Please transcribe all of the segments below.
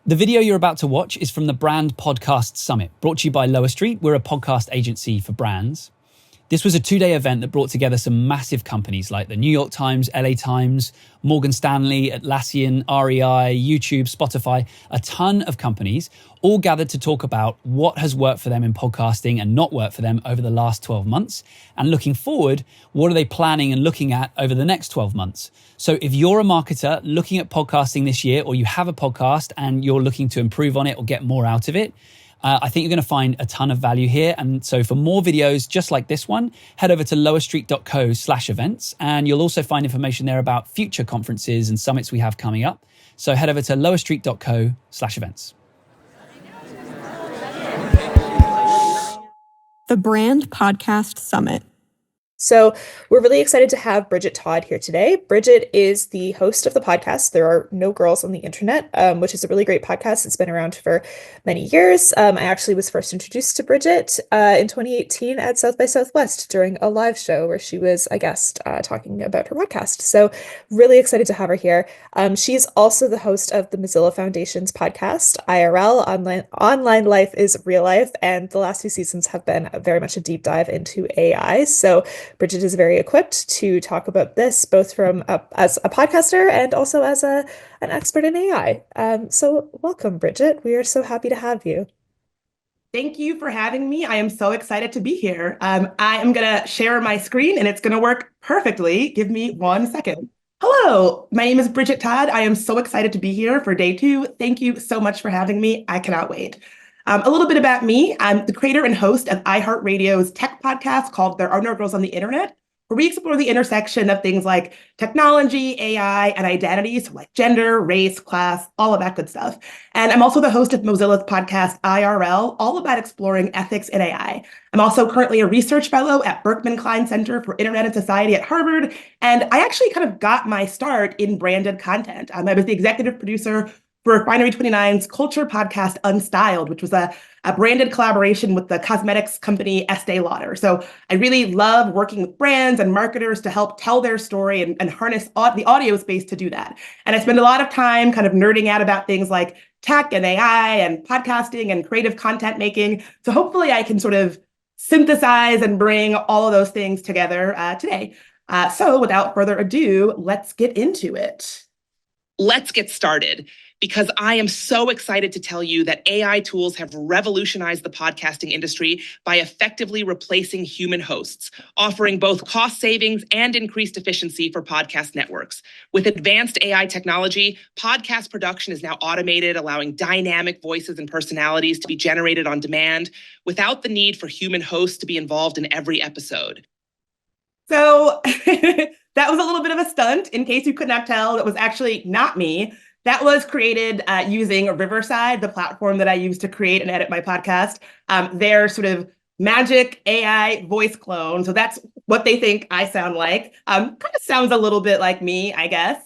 The video you're about to watch is from the Brand Podcast Summit, brought to you by Lower Street. We're a podcast agency for brands. This was a 2-day event that brought together some massive companies like the New York Times, LA Times, Morgan Stanley, Atlassian, REI, YouTube, Spotify, a ton of companies, all gathered to talk about what has worked for them in podcasting and not worked for them over the last 12 months. And looking forward, what are they planning and looking at over the next 12 months? So if you're a marketer looking at podcasting this year, or you have a podcast and you're looking to improve on it or get more out of it, I think you're going to find a ton of value here. And so for more videos just like this one, head over to lowerstreet.co/events. And you'll also find information there about future conferences and summits we have coming up. So head over to lowerstreet.co/events. The Brand Podcast Summit. So we're really excited to have Bridget Todd here today. Bridget is the host of the podcast, There Are No Girls on the Internet, which is a really great podcast. It's been around for many years. I actually was first introduced to Bridget in 2018 at South by Southwest during a live show where she was a guest talking about her podcast. So really excited to have her here. She's also the host of the Mozilla Foundation's podcast, IRL, Online Life is Real Life. And the last 2 seasons have been very much a deep dive into AI. So Bridget is very equipped to talk about this, both from as a podcaster and also as an expert in AI. So welcome, Bridget. We are so happy to have you. Thank you for having me. I am so excited to be here. I am going to share my screen and it's going to work perfectly. Give me 1 second. Hello, my name is Bridget Todd. I am so excited to be here for day 2. Thank you so much for having me. I cannot wait. A little bit about me. I'm the creator and host of iHeartRadio's tech podcast called There Are No Girls on the Internet, where we explore the intersection of things like technology, AI, and identity, so like gender, race, class, all of that good stuff. And I'm also the host of Mozilla's podcast, IRL, all about exploring ethics in AI. I'm also currently a research fellow at Berkman Klein Center for Internet and Society at Harvard. And I actually kind of got my start in branded content. I was the executive producer for Refinery 29's culture podcast Unstyled, which was a branded collaboration with the cosmetics company Estee Lauder. So I really love working with brands and marketers to help tell their story and harness the audio space to do that. And I spend a lot of time kind of nerding out about things like tech and AI and podcasting and creative content making. So hopefully I can sort of synthesize and bring all of those things together today. So without further ado, let's get into it. Let's get started, because I am so excited to tell you that AI tools have revolutionized the podcasting industry by effectively replacing human hosts, offering both cost savings and increased efficiency for podcast networks. With advanced AI technology, podcast production is now automated, allowing dynamic voices and personalities to be generated on demand without the need for human hosts to be involved in every episode. So that was a little bit of a stunt. In case you could not tell, that was actually not me. That was created using Riverside, the platform that I use to create and edit my podcast. Their sort of magic AI voice clone. So that's what they think I sound like. Kind of sounds a little bit like me, I guess.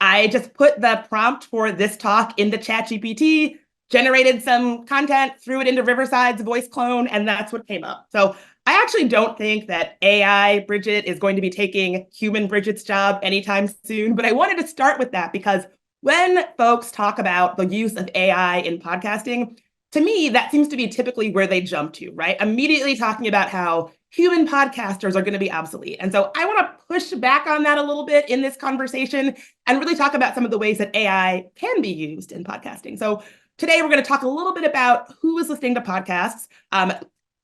I just put the prompt for this talk into ChatGPT, generated some content, threw it into Riverside's voice clone, and that's what came up. So I actually don't think that AI Bridget is going to be taking human Bridget's job anytime soon, but I wanted to start with that because when folks talk about the use of AI in podcasting, to me, that seems to be typically where they jump to, right? Immediately talking about how human podcasters are going to be obsolete. And so I want to push back on that a little bit in this conversation and really talk about some of the ways that AI can be used in podcasting. So today we're going to talk a little bit about who is listening to podcasts.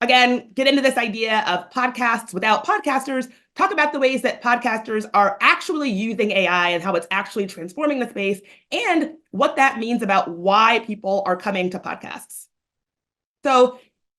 Again, get into this idea of podcasts without podcasters, talk about the ways that podcasters are actually using AI and how it's actually transforming the space, and what that means about why people are coming to podcasts. So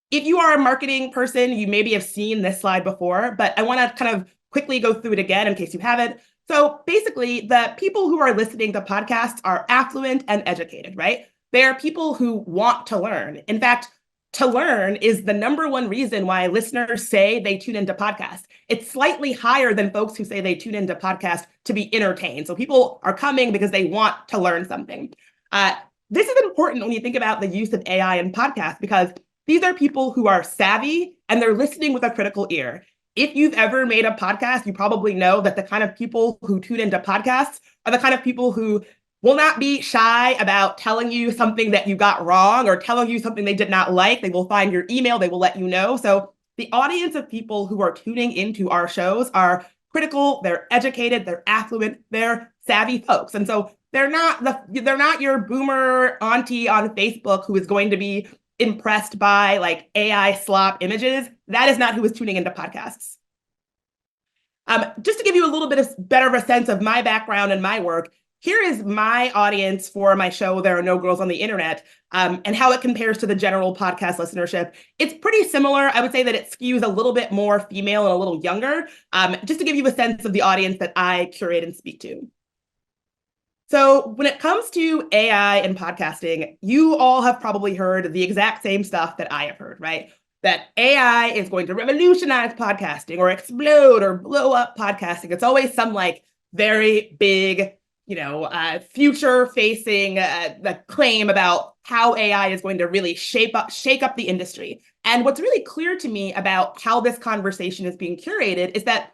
if you are a marketing person, you maybe have seen this slide before, but I want to kind of quickly go through it again in case you haven't. So basically, the people who are listening to podcasts are affluent and educated, right? They are people who want to learn. In fact, to learn is the number one reason why listeners say they tune into podcasts. It's slightly higher than folks who say they tune into podcasts to be entertained. So people are coming because they want to learn something. This is important when you think about the use of AI in podcasts, because these are people who are savvy and they're listening with a critical ear. If you've ever made a podcast, you probably know that the kind of people who tune into podcasts are the kind of people who will not be shy about telling you something that you got wrong or telling you something they did not like. They will find your email. They will let you know. So the audience of people who are tuning into our shows are critical, they're educated, they're affluent, they're savvy folks. And so they're not your boomer auntie on Facebook who is going to be impressed by like AI slop images. That is not who is tuning into podcasts. Just to give you a little bit of better of a sense of my background and my work, here is my audience for my show, There Are No Girls on the Internet, and how it compares to the general podcast listenership. It's pretty similar. I would say that it skews a little bit more female and a little younger, just to give you a sense of the audience that I curate and speak to. So when it comes to AI and podcasting, you all have probably heard the exact same stuff that I have heard, right? That AI is going to revolutionize podcasting or explode or blow up podcasting. It's always some like very big, future-facing the claim about how AI is going to really shake up the industry. And what's really clear to me about how this conversation is being curated is that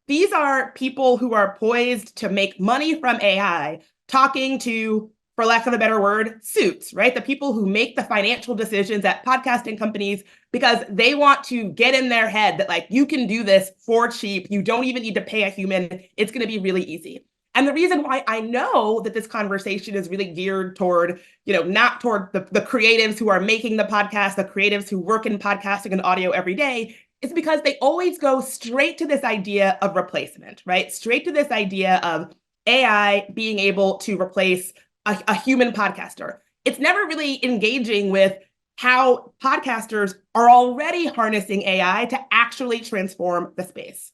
these are people who are poised to make money from AI, talking to, for lack of a better word, suits, right? The people who make the financial decisions at podcasting companies because they want to get in their head that like, you can do this for cheap. You don't even need to pay a human. It's going to be really easy. And the reason why I know that this conversation is really geared toward, not toward the creatives who are making the podcast, the creatives who work in podcasting and audio every day, is because they always go straight to this idea of replacement, right? Straight to this idea of AI being able to replace a human podcaster. It's never really engaging with how podcasters are already harnessing AI to actually transform the space.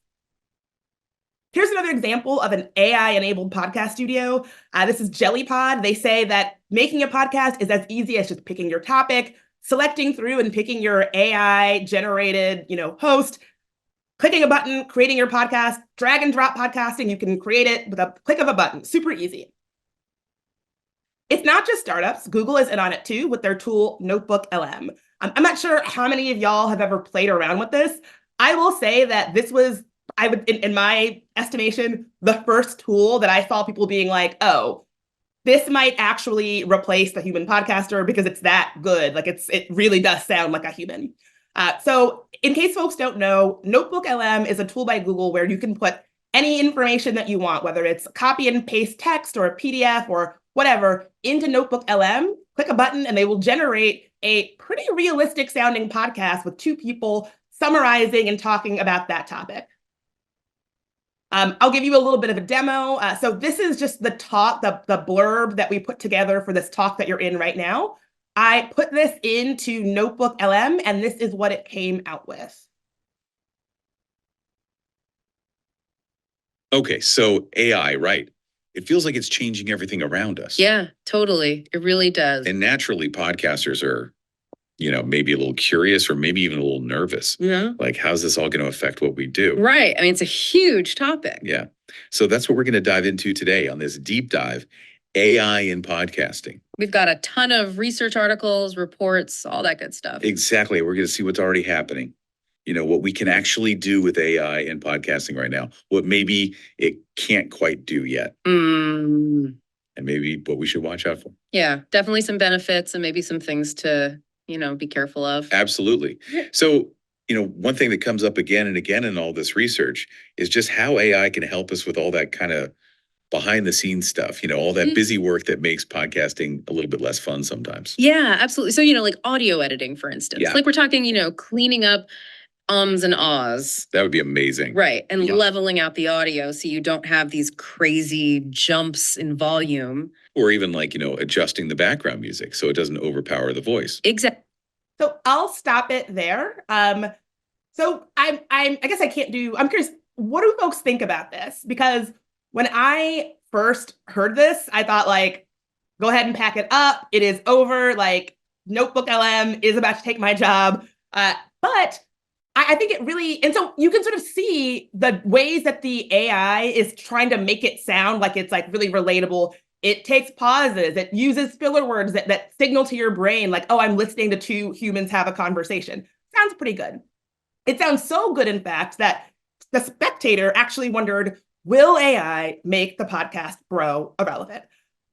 Here's another example of an AI-enabled podcast studio. This is JellyPod. They say that making a podcast is as easy as just picking your topic, selecting through and picking your AI-generated, host, clicking a button, creating your podcast, drag and drop podcasting. You can create it with a click of a button. Super easy. It's not just startups. Google is in on it too with their tool Notebook LM. I'm not sure how many of y'all have ever played around with this. I will say that this was, in my estimation, the first tool that I saw people being like, oh, this might actually replace the human podcaster because it's that good. Like it really does sound like a human. So in case folks don't know, Notebook LM is a tool by Google where you can put any information that you want, whether it's copy and paste text or a PDF or whatever, into Notebook LM, click a button, and they will generate a pretty realistic sounding podcast with two people summarizing and talking about that topic. I'll give you a little bit of a demo. So this is just the talk, the blurb that we put together for this talk that you're in right now. I put this into Notebook LM, and this is what it came out with. Okay, so AI, right? It feels like it's changing everything around us. Yeah, totally. It really does. And naturally, podcasters are, maybe a little curious or maybe even a little nervous. Yeah. Like, how's this all going to affect what we do? Right. I mean, it's a huge topic. Yeah. So that's what we're going to dive into today on this deep dive, AI in podcasting. We've got a ton of research articles, reports, all that good stuff. Exactly. We're going to see what's already happening. What we can actually do with AI in podcasting right now, what maybe it can't quite do yet. And maybe what we should watch out for. Yeah, definitely some benefits and maybe some things to, be careful of. Absolutely. So, one thing that comes up again and again in all this research is just how AI can help us with all that kind of behind the scenes stuff, all that busy work that makes podcasting a little bit less fun sometimes. Yeah, absolutely. So, like audio editing, for instance, like we're talking, cleaning up ums and ahs. That would be amazing. Right. And leveling out the audio so you don't have these crazy jumps in volume. Or even adjusting the background music so it doesn't overpower the voice. Exactly. So I'll stop it there. So I guess I'm curious, what do folks think about this? Because when I first heard this, I thought go ahead and pack it up. It is over. Notebook LM is about to take my job. But I think it really, and so you can sort of see the ways that the AI is trying to make it sound like it's really relatable. It takes pauses. It uses filler words that signal to your brain oh, I'm listening to two humans have a conversation. Sounds pretty good. It sounds so good, in fact, that the Spectator actually wondered, will AI make the podcast bro irrelevant?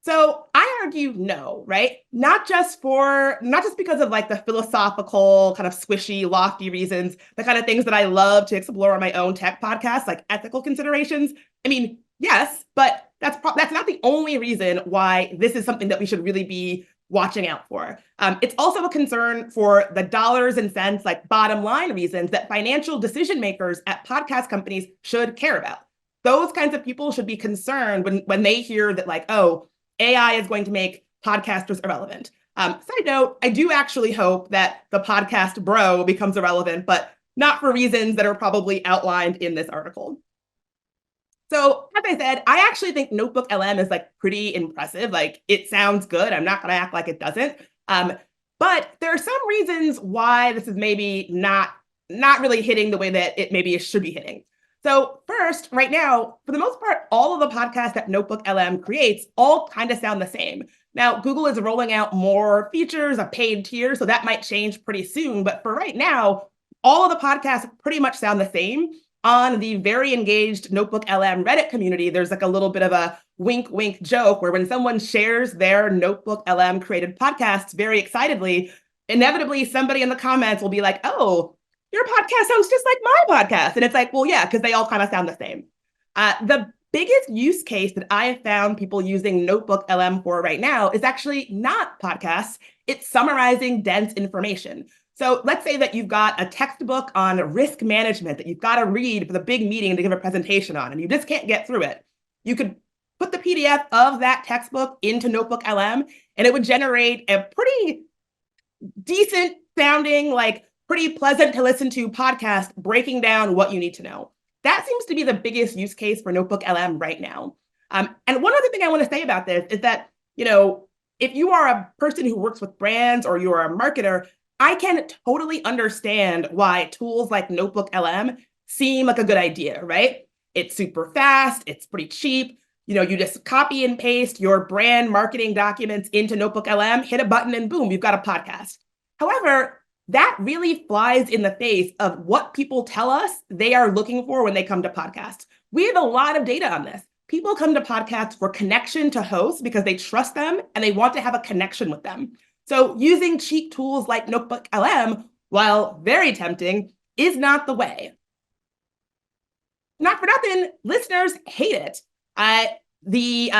So I argue no, right? Not just because of like the philosophical, kind of squishy, lofty reasons, the kind of things that I love to explore on my own tech podcast, like ethical considerations. I mean, yes, but that's not the only reason why this is something that we should really be watching out for. It's also a concern for the dollars and cents, like bottom line reasons that financial decision makers at podcast companies should care about. Those kinds of people should be concerned when they hear that, like, oh, AI is going to make podcasters irrelevant. Side note, I do actually hope that the podcast bro becomes irrelevant, but not for reasons that are probably outlined in this article. So as I said, I actually think Notebook LM is like pretty impressive. Like, it sounds good. I'm not going to act like it doesn't. But there are some reasons why this is maybe not really hitting the way that it maybe should be hitting. So first, right now, for the most part, all of the podcasts that Notebook LM creates all kind of sound the same. Now, Google is rolling out more features, a paid tier, so that might change pretty soon. But for right now, all of the podcasts pretty much sound the same. On the very engaged Notebook LM Reddit community, there's like a little bit of a wink, wink joke where when someone shares their Notebook LM created podcasts very excitedly, inevitably somebody in the comments will be like, oh, your podcast sounds just like my podcast. And it's like, well, yeah, because they all kind of sound the same. The biggest use case that I have found people using Notebook LM for right now is actually not podcasts. It's summarizing dense information. So let's say that you've got a textbook on risk management that you've got to read for the big meeting to give a presentation on, and you just can't get through it. You could put the PDF of that textbook into Notebook LM, and it would generate a pretty decent sounding, like pretty pleasant to listen to podcast breaking down what you need to know. That seems to be the biggest use case for Notebook LM right now. And one other thing I want to say about this is that, if you are a person who works with brands or you're a marketer, I can totally understand why tools like Notebook LM seem like a good idea, right? It's super fast, it's pretty cheap. You just copy and paste your brand marketing documents into Notebook LM, hit a button, and boom, you've got a podcast. However, that really flies in the face of what people tell us they are looking for when they come to podcasts. We have a lot of data on this. People come to podcasts for connection to hosts because they trust them and they want to have a connection with them. So using cheap tools like Notebook LM, while very tempting, is not the way. Not for nothing, listeners hate it. The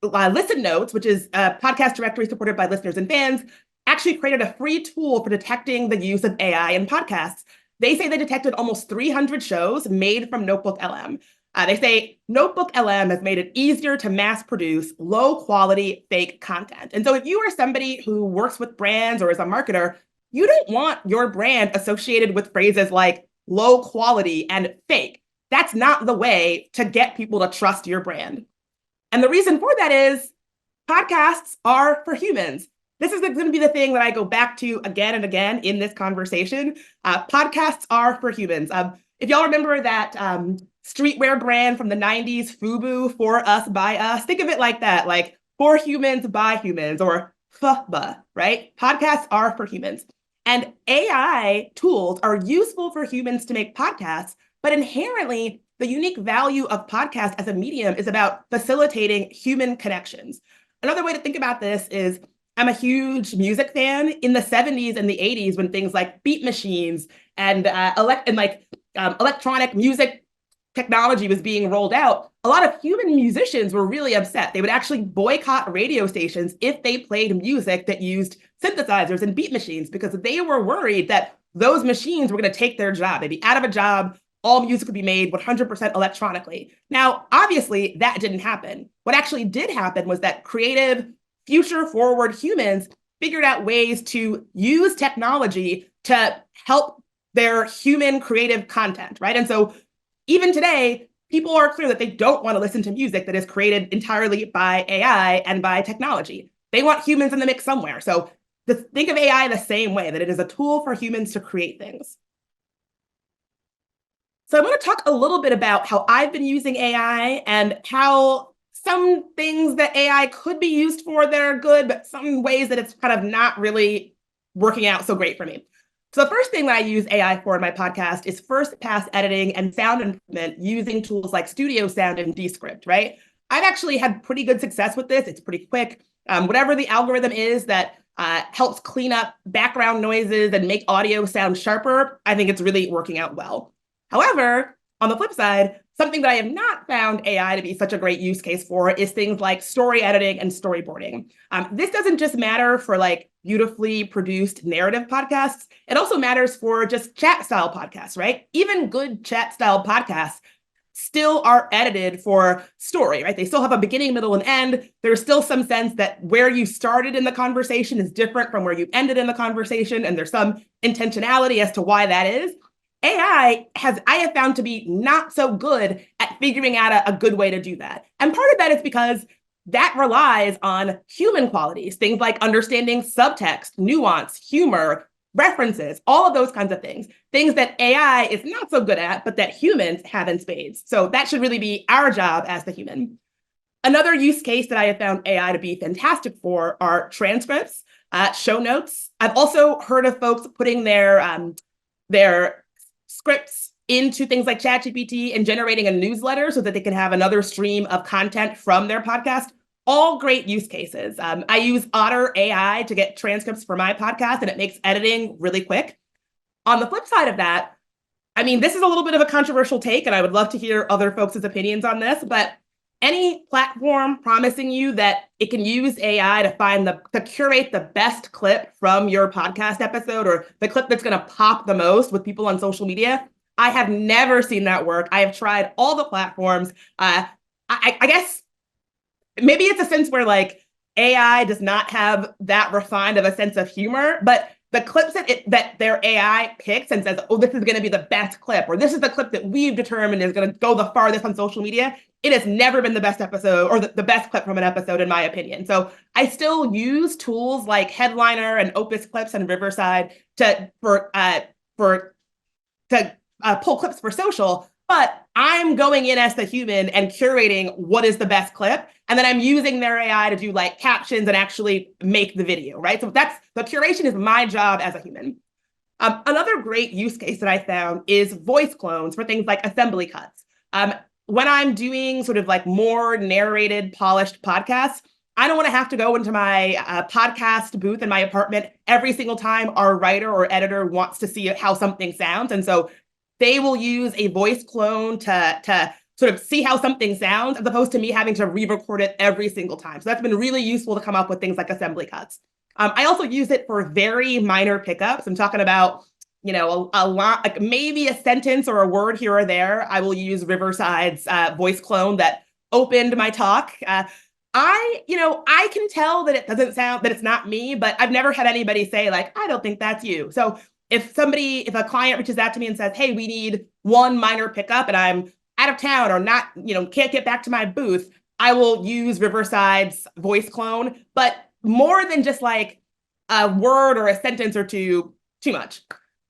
Listen Notes, which is a podcast directory supported by listeners and fans, actually created a free tool for detecting the use of AI in podcasts. They say they detected almost 300 shows made from Notebook LM. They say Notebook LM has made it easier to mass produce low quality fake content. And so if you are somebody who works with brands or is a marketer, you don't want your brand associated with phrases like low quality and fake. That's not the way to get people to trust your brand. And the reason for that is podcasts are for humans. This is going to be the thing that I go back to again and again in this conversation. Podcasts are for humans. If y'all remember that streetwear brand from the 90s, FUBU, for us, by us, think of it like that, like for humans, by humans, or FUBA, right? Podcasts are for humans. And AI tools are useful for humans to make podcasts, but inherently, the unique value of podcasts as a medium is about facilitating human connections. Another way to think about this is I'm a huge music fan. In the 70s and the 80s, when things like beat machines and electronic music technology was being rolled out, a lot of human musicians were really upset. They would actually boycott radio stations if they played music that used synthesizers and beat machines because they were worried that those machines were going to take their job. They'd be out of a job. All music would be made 100% electronically. Now, obviously, that didn't happen. What actually did happen was that creative, future-forward humans figured out ways to use technology to help their human creative content, right? And so even today, people are clear that they don't want to listen to music that is created entirely by AI and by technology. They want humans in the mix somewhere. So think of AI the same way, that it is a tool for humans to create things. So I want to talk a little bit about how I've been using AI and how some things that AI could be used for that are good, but some ways that it's kind of not really working out so great for me. So the first thing that I use AI for in my podcast is first pass editing and sound improvement using tools like Studio Sound and Descript, right? I've actually had pretty good success with this. It's pretty quick. Whatever the algorithm is that helps clean up background noises and make audio sound sharper, I think it's really working out well. However, on the flip side, something that I have not found AI to be such a great use case for is things like story editing and storyboarding. This doesn't just matter for like beautifully produced narrative podcasts. It also matters for just chat style podcasts, right? Even good chat style podcasts still are edited for story, right? They still have a beginning, middle, and end. There's still some sense that where you started in the conversation is different from where you ended in the conversation, and there's some intentionality as to why that is. I have found to be not so good at figuring out a good way to do that. And part of that is because that relies on human qualities, things like understanding subtext, nuance, humor, references, all of those kinds of things that AI is not so good at, but that humans have in spades. So that should really be our job as the human. Another use case that I have found AI to be fantastic for are transcripts, show notes. I've also heard of folks putting their scripts into things like ChatGPT and generating a newsletter so that they can have another stream of content from their podcast. All great use cases. I use Otter AI to get transcripts for my podcast, and it makes editing really quick. On the flip side of that, I mean, this is a little bit of a controversial take, and I would love to hear other folks' opinions on this, but any platform promising you that it can use AI to curate the best clip from your podcast episode or the clip that's going to pop the most with people on social media, I have never seen that work. I have tried all the platforms. I guess maybe it's a sense where like AI does not have that refined of a sense of humor, but the clips that their AI picks and says, oh, this is going to be the best clip, or this is the clip that we've determined is going to go the farthest on social media, it has never been the best episode or the best clip from an episode, in my opinion. So I still use tools like Headliner and Opus Clips and Riverside to pull clips for social, but I'm going in as the human and curating what is the best clip. And then I'm using their AI to do like captions and actually make the video, right? So that's the curation is my job as a human. Another great use case that I found is voice clones for things like assembly cuts. When I'm doing sort of like more narrated, polished podcasts, I don't want to have to go into my podcast booth in my apartment every single time our writer or editor wants to see how something sounds. And so they will use a voice clone to sort of see how something sounds, as opposed to me having to re-record it every single time. So that's been really useful to come up with things like assembly cuts. I also use it for very minor pickups. I'm talking about, a lot, like maybe a sentence or a word here or there. I will use Riverside's voice clone that opened my talk. I can tell that it doesn't sound, that it's not me, but I've never had anybody say like, I don't think that's you. So if a client reaches out to me and says, hey, we need one minor pickup and I'm out of town or not, can't get back to my booth, I will use Riverside's voice clone, but more than just like a word or a sentence or two, too much.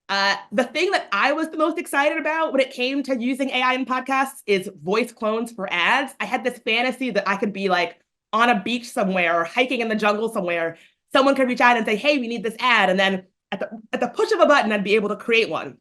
The thing that I was the most excited about when it came to using AI in podcasts is voice clones for ads. I had this fantasy that I could be like on a beach somewhere or hiking in the jungle somewhere. Someone could reach out and say, hey, we need this ad. And then at the push of a button, I'd be able to create one.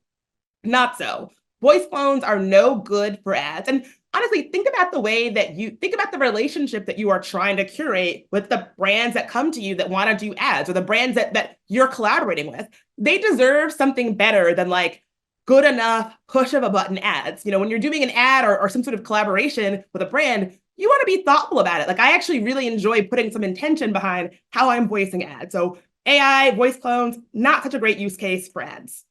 Not so. Voice clones are no good for ads. And honestly, think about the relationship that you are trying to curate with the brands that come to you that want to do ads, or the brands that you're collaborating with. They deserve something better than like good enough push of a button ads. When you're doing an ad or some sort of collaboration with a brand, you want to be thoughtful about it. Like I actually really enjoy putting some intention behind how I'm voicing ads. So AI, voice clones, not such a great use case for ads.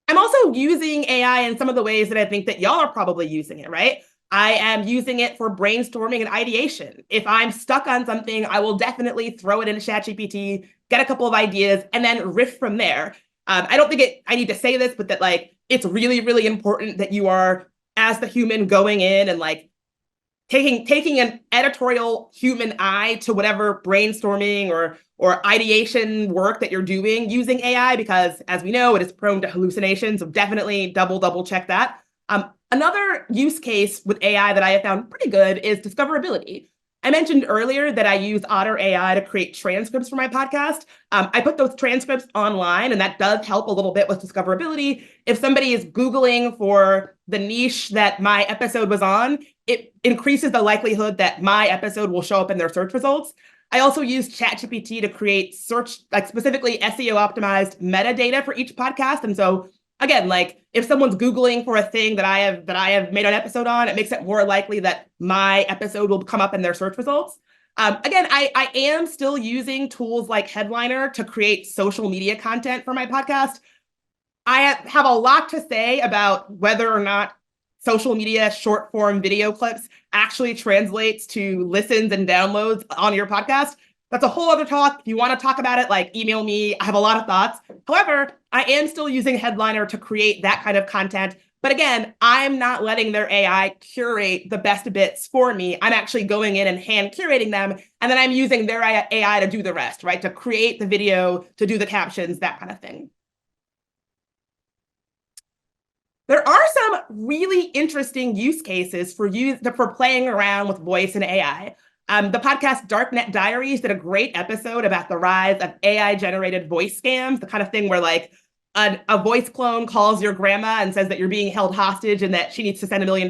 I'm also using AI in some of the ways that I think that y'all are probably using it, right? I am using it for brainstorming and ideation. If I'm stuck on something, I will definitely throw it into ChatGPT, get a couple of ideas, and then riff from there. I don't think I need to say this, but that like it's really, really important that you are, as the human, going in and like taking an editorial human eye to whatever brainstorming or ideation work that you're doing using AI, because as we know, it is prone to hallucinations. So definitely double check that. Another use case with AI that I have found pretty good is discoverability. I mentioned earlier that I use Otter AI to create transcripts for my podcast. I put those transcripts online, and that does help a little bit with discoverability. If somebody is Googling for the niche that my episode was on, it increases the likelihood that my episode will show up in their search results. I also use ChatGPT to create search, like specifically SEO optimized metadata for each podcast. And so again, like if someone's Googling for a thing that I have made an episode on, it makes it more likely that my episode will come up in their search results. Again, I am still using tools like Headliner to create social media content for my podcast. I have a lot to say about whether or not social media short form video clips actually translates to listens and downloads on your podcast. That's a whole other talk. If you want to talk about it, like email me. I have a lot of thoughts. However, I am still using Headliner to create that kind of content. But again, I'm not letting their AI curate the best bits for me. I'm actually going in and hand curating them. And then I'm using their AI to do the rest, right? To create the video, to do the captions, that kind of thing. There are some really interesting use cases for playing around with voice and AI. The podcast Darknet Diaries did a great episode about the rise of AI-generated voice scams, the kind of thing where like a voice clone calls your grandma and says that you're being held hostage and that she needs to send $1 million.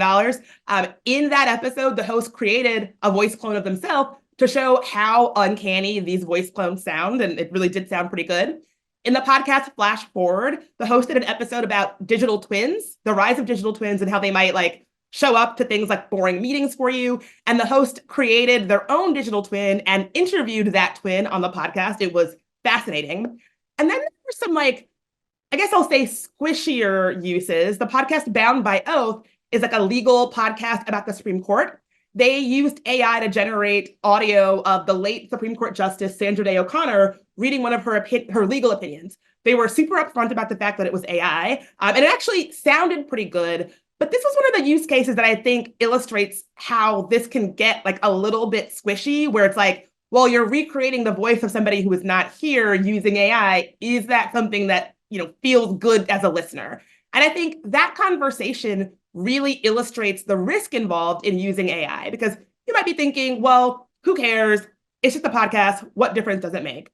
In that episode, the host created a voice clone of themselves to show how uncanny these voice clones sound, and it really did sound pretty good. In the podcast Flash Forward, the host did an episode about digital twins, the rise of digital twins and how they might like show up to things like boring meetings for you. And the host created their own digital twin and interviewed that twin on the podcast. It was fascinating. And then there were some like, I guess I'll say squishier uses. The podcast Bound by Oath is like a legal podcast about the Supreme Court. They used AI to generate audio of the late Supreme Court Justice Sandra Day O'Connor reading one of her legal opinions. They were super upfront about the fact that it was AI, and it actually sounded pretty good. But this was one of the use cases that I think illustrates how this can get like a little bit squishy, where it's like, well, you're recreating the voice of somebody who is not here using AI. Is that something that, feels good as a listener? And I think that conversation really illustrates the risk involved in using AI, because you might be thinking, well, who cares? It's just a podcast. What difference does it make?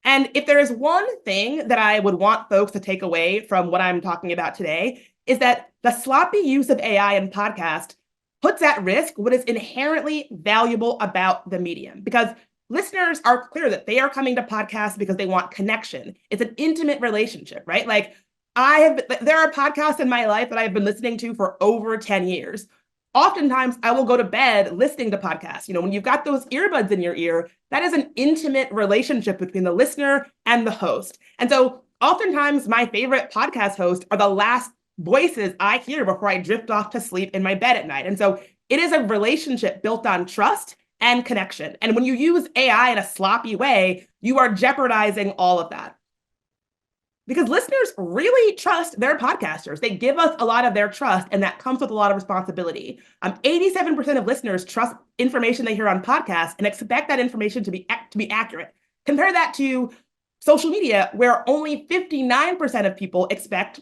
And if there is one thing that I would want folks to take away from what I'm talking about today, is that the sloppy use of AI in podcast puts at risk what is inherently valuable about the medium, because listeners are clear that they are coming to podcasts because they want connection. It's an intimate relationship, right? Like there are podcasts in my life that I've been listening to for over 10 years. Oftentimes I will go to bed listening to podcasts. When you've got those earbuds in your ear, that is an intimate relationship between the listener and the host. And so oftentimes my favorite podcast hosts are the last voices I hear before I drift off to sleep in my bed at night. And so it is a relationship built on trust and connection. And when you use AI in a sloppy way, you are jeopardizing all of that. Because listeners really trust their podcasters. They give us a lot of their trust, and that comes with a lot of responsibility. 87% of listeners trust information they hear on podcasts and expect that information to be accurate. Compare that to social media, where only 59% of people expect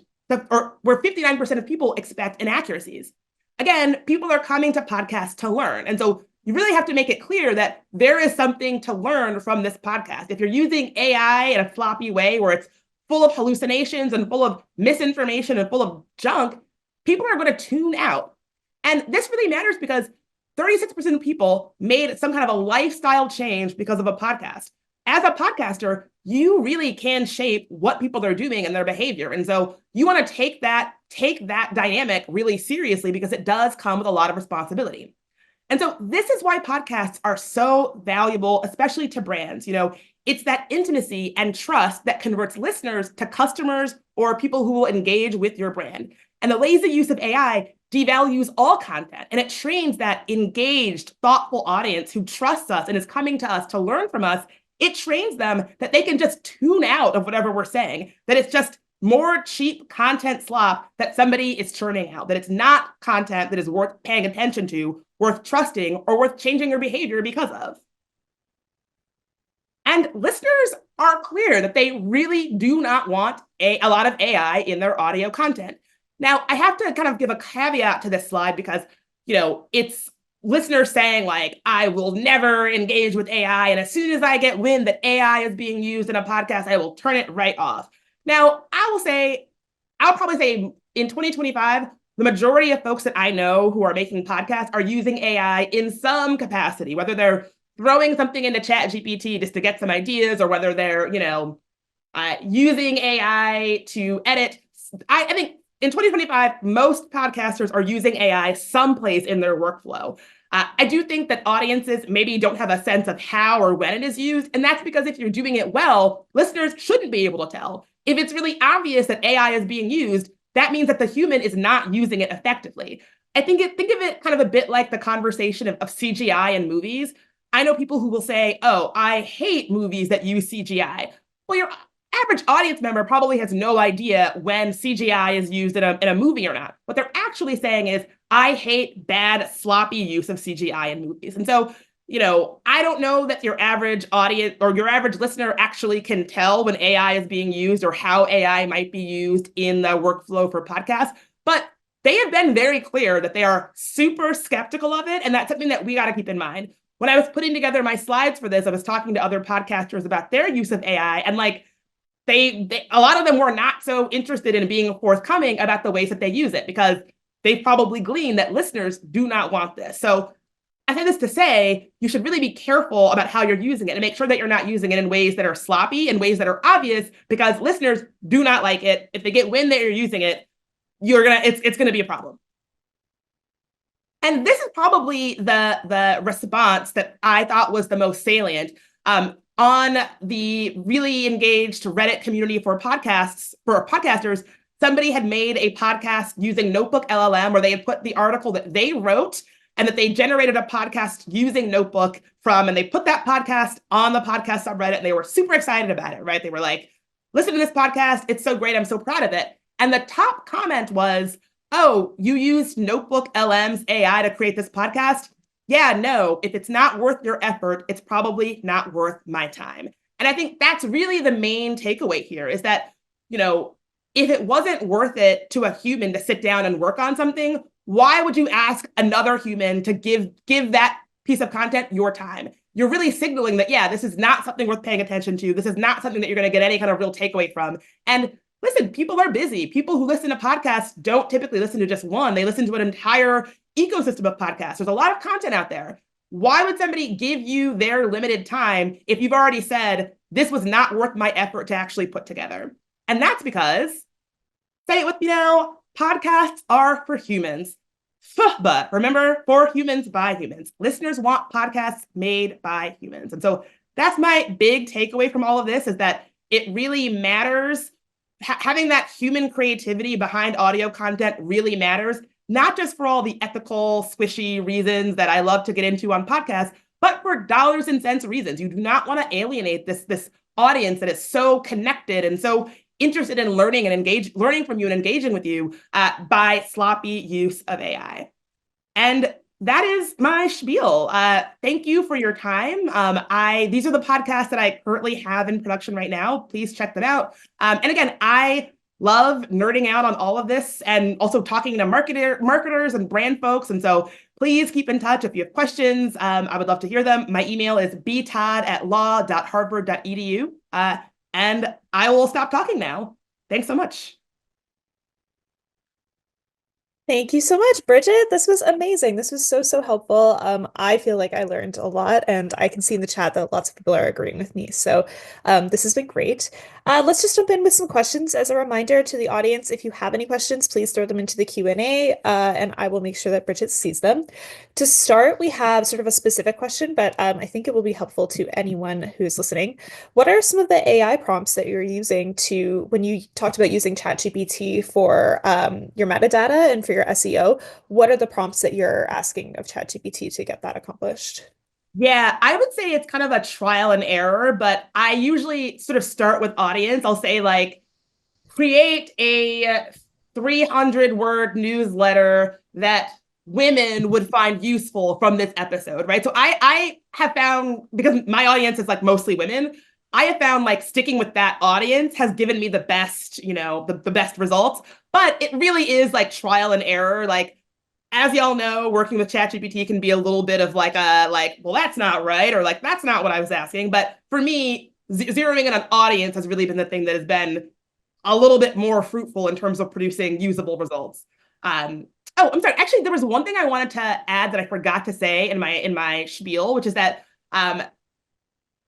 inaccuracies. Again, people are coming to podcasts to learn. And so you really have to make it clear that there is something to learn from this podcast. If you're using AI in a sloppy way where it's full of hallucinations and full of misinformation and full of junk, people are going to tune out. And this really matters because 36% of people made some kind of a lifestyle change because of a podcast. As a podcaster, you really can shape what people are doing and their behavior. And so you want to take that dynamic really seriously, because it does come with a lot of responsibility. And so this is why podcasts are so valuable, especially to brands. It's that intimacy and trust that converts listeners to customers or people who will engage with your brand. And the lazy use of AI devalues all content, and it trains that engaged, thoughtful audience who trusts us and is coming to us to learn from us. It trains them that they can just tune out of whatever we're saying, that it's just more cheap content slop that somebody is churning out, that it's not content that is worth paying attention to, worth trusting, or worth changing your behavior because of. And listeners are clear that they really do not want a lot of AI in their audio content. Now, I have to kind of give a caveat to this slide because, it's listeners saying like, I will never engage with AI. And as soon as I get wind that AI is being used in a podcast, I will turn it right off. Now, I'll probably say in 2025, the majority of folks that I know who are making podcasts are using AI in some capacity, whether they're throwing something into ChatGPT just to get some ideas, or whether they're, using AI to edit. I think in 2025, most podcasters are using AI someplace in their workflow. I do think that audiences maybe don't have a sense of how or when it is used. And that's because if you're doing it well, listeners shouldn't be able to tell. If it's really obvious that AI is being used, that means that the human is not using it effectively. Think of it kind of a bit like the conversation of CGI in movies. I know people who will say, oh, I hate movies that use CGI. Well, your average audience member probably has no idea when CGI is used in a movie or not. What they're actually saying is, I hate bad, sloppy use of CGI in movies. And so, I don't know that your average audience or your average listener actually can tell when AI is being used or how AI might be used in the workflow for podcasts, but they have been very clear that they are super skeptical of it. And that's something that we got to keep in mind. When I was putting together my slides for this, I was talking to other podcasters about their use of AI, and like, a lot of them were not so interested in being forthcoming about the ways that they use it, because they probably gleaned that listeners do not want this. So I say this to say, you should really be careful about how you're using it and make sure that you're not using it in ways that are sloppy and ways that are obvious, because listeners do not like it. If they get wind that you're using it, it's gonna be a problem. And this is probably the response that I thought was the most salient. On the really engaged Reddit community for podcasters, somebody had made a podcast using Notebook LLM, where they had put the article that they wrote and that they generated a podcast using Notebook from, and they put that podcast on the podcast subreddit, and they were super excited about it, right? They were like, listen to this podcast. It's so great. I'm so proud of it. And the top comment was, oh, you used Notebook LM's AI to create this podcast? Yeah, no, if it's not worth your effort, it's probably not worth my time. And I think that's really the main takeaway here, is that, if it wasn't worth it to a human to sit down and work on something, why would you ask another human to give that piece of content your time? You're really signaling that, yeah, this is not something worth paying attention to. This is not something that you're going to get any kind of real takeaway from. And listen, people are busy. People who listen to podcasts don't typically listen to just one. They listen to an entire ecosystem of podcasts. There's a lot of content out there. Why would somebody give you their limited time if you've already said, this was not worth my effort to actually put together? And that's because, say it with me now, podcasts are for humans. But remember, for humans by humans. Listeners want podcasts made by humans. And so that's my big takeaway from all of this, is that it really matters. Having that human creativity behind audio content really matters, not just for all the ethical, squishy reasons that I love to get into on podcasts, but for dollars and cents reasons. You do not want to alienate this audience that is so connected and so interested in learning from you and engaging with you by sloppy use of AI. And that is my spiel. Thank you for your time. These are the podcasts that I currently have in production right now. Please check them out. And again, I love nerding out on all of this and also talking to marketers and brand folks. And so please keep in touch if you have questions. I would love to hear them. My email is btodd@law.harvard.edu. And I will stop talking now. Thanks so much. Thank you so much, Bridget. This was amazing. This was so helpful. I feel like I learned a lot, and I can see in the chat that lots of people are agreeing with me. So this has been great. Let's just jump in with some questions. As a reminder to the audience, if you have any questions, please throw them into the Q&A, and I will make sure that Bridget sees them. To start, we have sort of a specific question, but I think it will be helpful to anyone who's listening. What are some of the AI prompts that you're using when you talked about using ChatGPT for your metadata and for your SEO? What are the prompts that you're asking of ChatGPT to get that accomplished? Yeah, I would say it's kind of a trial and error, but I usually sort of start with audience. I'll say like, create a 300-word newsletter that women would find useful from this episode, right? So I have found, because my audience is like mostly women, I have found like sticking with that audience has given me the best, the best results. But it really is like trial and error. Like, as y'all know, working with ChatGPT can be a little bit of like well, that's not right, or like, that's not what I was asking. But for me, zeroing in on audience has really been the thing that has been a little bit more fruitful in terms of producing usable results. Oh, I'm sorry. Actually, there was one thing I wanted to add that I forgot to say in my spiel, which is that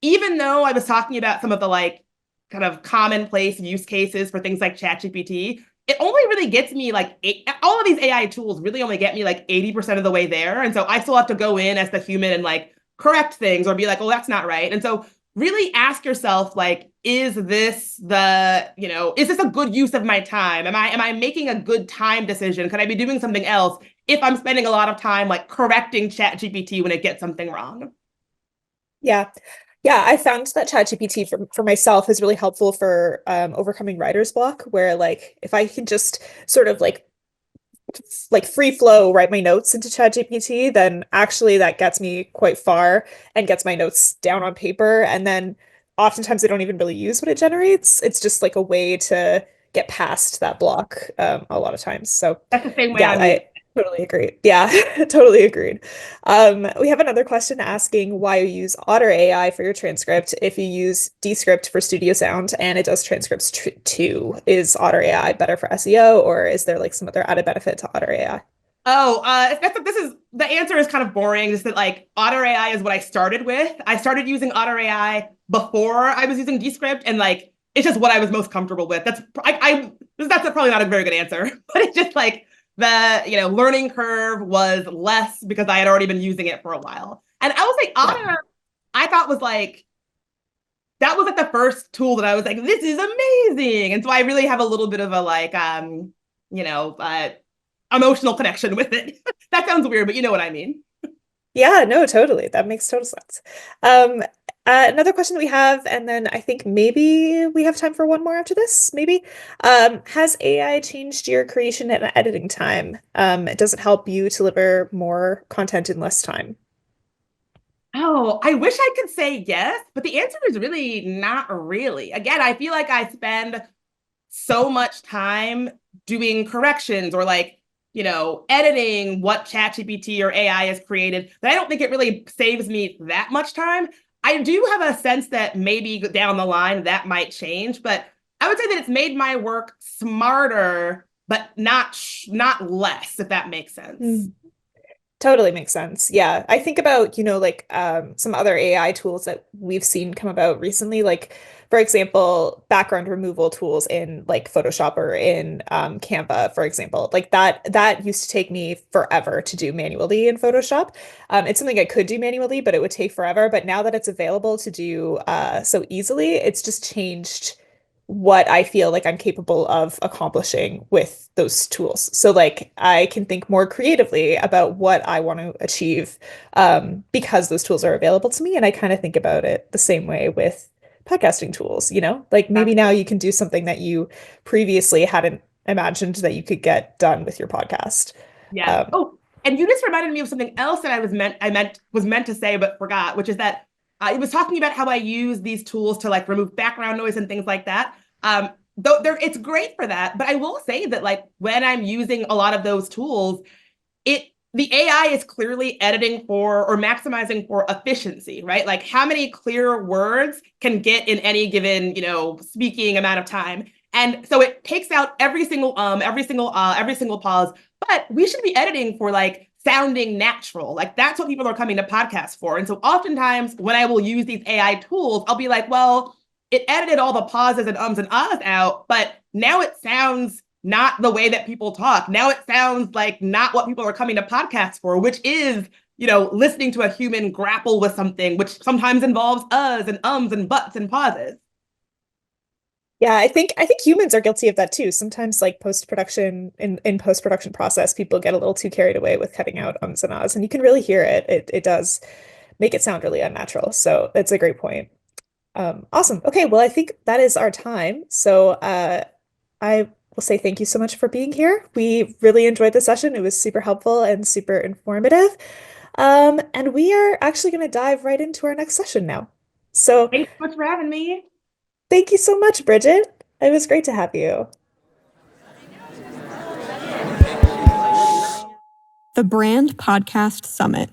even though I was talking about some of the like kind of commonplace use cases for things like ChatGPT, it only really gets me like all of these AI tools really only get me like 80% of the way there. And so I still have to go in as the human and like correct things or be like, oh, that's not right. And so really ask yourself, like, is this is this a good use of my time? Am I making a good time decision? Could I be doing something else if I'm spending a lot of time like correcting ChatGPT when it gets something wrong? Yeah. Yeah, I found that ChatGPT for myself is really helpful for overcoming writer's block, where like if I can just sort of like free flow write my notes into ChatGPT, then actually that gets me quite far and gets my notes down on paper. And then oftentimes I don't even really use what it generates. It's just like a way to get past that block a lot of times. So That's the same way yeah, I'm I totally agree. Yeah, totally agreed. We have another question asking why you use Otter AI for your transcript if you use Descript for studio sound and it does transcripts too. Is Otter AI better for SEO, or is there like some other added benefit to Otter AI? Oh, the answer is kind of boring. Just that like Otter AI is what I started with. I started using Otter AI before I was using Descript, and like it's just what I was most comfortable with. That's probably not a very good answer, but it's just like the learning curve was less because I had already been using it for a while. And I will say Otter, I thought was like that was like the first tool that I was like, this is amazing. And so I really have a little bit of a like emotional connection with it. That sounds weird, but you know what I mean. Yeah, no, totally. That makes total sense. Um, Another question that we have, and then I think maybe we have time for one more after this, maybe. Has AI changed your creation and editing time? Does it help you deliver more content in less time? Oh, I wish I could say yes, but the answer is really not really. Again, I feel like I spend so much time doing corrections or like, editing what ChatGPT or AI has created that I don't think it really saves me that much time. I do have a sense that maybe down the line that might change, but I would say that it's made my work smarter, but not less, if that makes sense. Mm. Totally makes sense. Yeah. I think about, like some other AI tools that we've seen come about recently, like for example, background removal tools in like Photoshop or in Canva, for example. Like that used to take me forever to do manually in Photoshop. It's something I could do manually, but it would take forever. But now that it's available to do so easily, it's just changed what I feel like I'm capable of accomplishing with those tools. So like I can think more creatively about what I want to achieve because those tools are available to me. And I kind of think about it the same way with podcasting tools, like maybe now you can do something that you previously hadn't imagined that you could get done with your podcast. Yeah. Um, Oh, and you just reminded me of something else that was meant to say but forgot, which is that it was talking about how I use these tools to like remove background noise and things like that. Though it's great for that, but I will say that like when I'm using a lot of those tools, the AI is clearly editing for or maximizing for efficiency, right? Like how many clear words can get in any given, speaking amount of time. And so it takes out every single every single pause, but we should be editing for like sounding natural. Like that's what people are coming to podcasts for. And so oftentimes when I will use these AI tools, I'll be like, well, it edited all the pauses and ums and ahs out, but now it sounds not the way that people talk. Now it sounds like not what people are coming to podcasts for, which is, listening to a human grapple with something, which sometimes involves uhs and ums and buts and pauses. Yeah, I think humans are guilty of that too. Sometimes like post-production in post-production process, people get a little too carried away with cutting out ums and ahs, and you can really hear it. It does make it sound really unnatural. So it's a great point. Awesome. Okay, well, I think that is our time. So I will say thank you so much for being here. We really enjoyed the session. It was super helpful and super informative. And we are actually going to dive right into our next session now. So Thanks so much for having me. thank you so much, Bridget. It was great to have you. The Brand Podcast Summit.